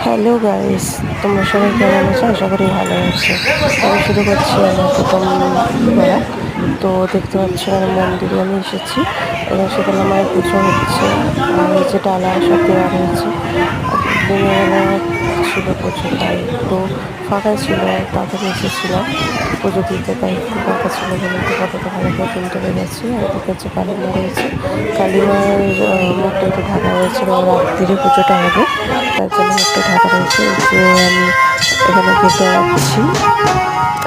Hello guys, তোমরা সবাই কেমন আছো? আশা করি ভালো আছো। আমি শুরু করছি আমার প্রথম ব্লগ। তো দেখতে পাচ্ছি আমি মন্দিরে আমি এসেছি এবং শীতলা মায়ের পুজো হচ্ছে। আর এই যে ডালা সব দেওয়া রয়েছে। আর দিনের বেলা ছিল প্রচুর, তাই একটু ফাঁকা ছিল, তাড়াতাড়ি এসেছিলাম পুজো দিতে, তাই একটু ফাঁকা ছিল বলে একটু ফটোটা ভালো করে তুলতে পেরেছি। আর এদিকে হচ্ছে কালী মা রয়েছে। কালী মায়ের মুখটা একটু ঢাকা রয়েছিল, রাত্রিরে পুজোটা হবে তার জন্য মুখটা ঢাকা রয়েছে। যে আমি এখানে গেটে আছি,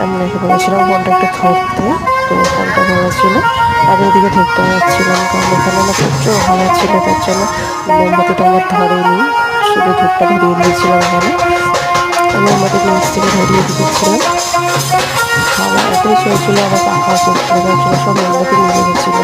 আমি রেখে বলেছিলাম ফোনটা একটু ধরতে, তো ফোনটা ধরা ছিল। আর এদিকে দেখতে পাচ্ছিলাম কারণ এখানে না প্রচুর হাওয়া ছিল, তার জন্য মোমবাতিটা আমার ধরেনি, শুধু ধূপটা ধরিয়ে দিয়েছিলাম এখানে। মোমবাতিটা নিচ থেকে ধরিয়ে দিয়েছিলাম। হাওয়া এতই চলছিল, আবার পাখাও চলছিল, তার জন্য সব মোমবাতি নিভে গেছিলো।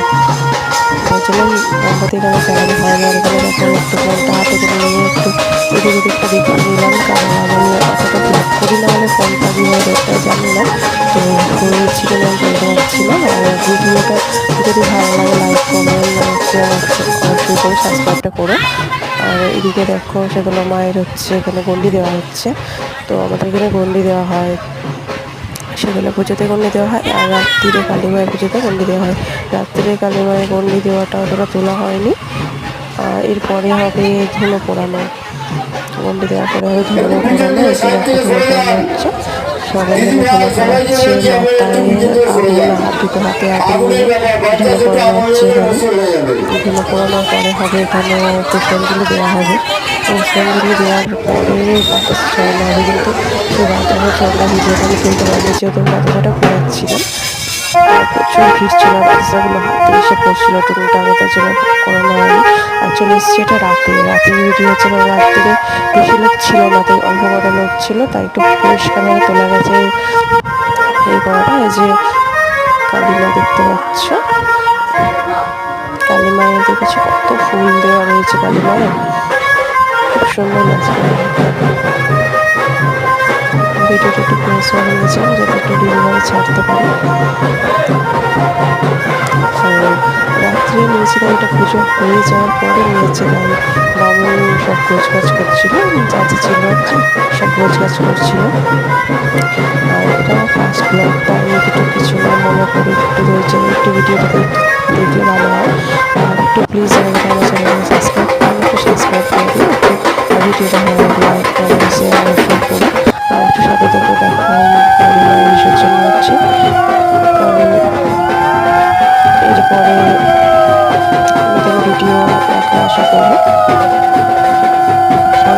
তার জন্য মোমবাতি এখানে জ্বালানো হয় না। আর এখানে দেখো একটু ফোনটা হাতে করে নিয়ে একটু এদিক ওদিকটা দেখে নিলাম, কারণ আমি অতটা ব্লগ করি না, মানে ফোনটা কীভাবে ধরতে হয় জানি না, তো হয়েছি কিনা আমি বলতে পারছি না। আর ভিডিওটা যদি ভালো লাগে লাইক কমেন্ট অবশ্যই করে সাবস্ক্রাইবটা করো। আর এদিকে দেখো সেগুলো মায়ের হচ্ছে এখানে গন্ডি দেওয়া হচ্ছে। তো আমাদের এখানে গন্ডি দেওয়া হয়, সেগুলো পুজোতে গন্ডি দেওয়া হয়। আর রাত্রিরে কালী মায়ের পুজোতে গন্ডি দেওয়া হয়। রাত্রিরে কালী মায়ের গন্ডি দেওয়াটা অতটা তোলা হয়নি। এরপরে হবে ধুলো পোড়ানো, গন্ডি দেওয়ার পরে হবে ধুলো পোড়ানো। এই যে দেখো ধুলো পোড়ানো হচ্ছে, সবাই মিলে ধুলো পোড়াচ্ছে, মাথায় আগুন, দুটো হাতে আগুন নিয়ে ধুলো পোড়ানো হচ্ছে। এখানে ধুলো পোড়ানোর পরে হবে এখানে পুষ্পাঞ্জলি দেওয়া হবে। পুষ্পাঞ্জলি দেওয়ার পরে বাতাস ছড়ানো হবে, কিন্তু সেই বাতাসা ছড়ানো ভিডিওটা আমি তুলতে পারিনি, যেহেতু আমি বাতাসাটা ঘোরাচ্ছিলাম। আর প্রচুর ভিড় ছিল, বাচ্চাগুলো হাতে এসে পড়ছিল টুকুটা, আমাদের জন্য করানো হয়নি। আর চলে এসেছি এটা রাতের ভিডিও হচ্ছে, কারণ রাত্রে বেশি লোক ছিল না, তাই অল্প কটা লোক ছিল, তাই একটু পরিষ্কারভাবে তোলা গেছে এই করাটা। এই যে কালী মা দেখতে পাচ্ছ, কালী মায়ের দেখেছি কত ফুল দেওয়া রয়েছে, কালী মায়ের খুব সুন্দর লাগছে। ভিডিওটা একটু ক্লোজ করে নিয়েছিলাম যাতে একটু ডিলিভারি ছাড়তে পারি। রাত্রে নিয়েছিলাম, এটা পুজো হয়ে যাওয়ার পরে নিয়েছে, তাই বাবু সব গোছগাছ করছিল, চাচি ছিল সব গোছগাছ করছিল। আর এটা আমার ফার্স্ট ব্লগ, তাই একটু কিছু না মনে করে একটু ধৈর্য একটু ভিডিওটা দেখলে ভালো হয়। আর একটু প্লিজ আমাকে আমার চ্যানেলকে সাবস্ক্রাইব করুন, একটু সাবস্ক্রাইব করে দিন, একটু ভিডিওটা ভালো লাগলে লাইক কমেন্ট শেয়ার অবশ্যই করুন। আর একটু সাথে থেকে দেখো কালী মায়ের বিসর্জন হচ্ছে, কারণ এরপরে নতুন ভিডিও দেখা আশা করবো।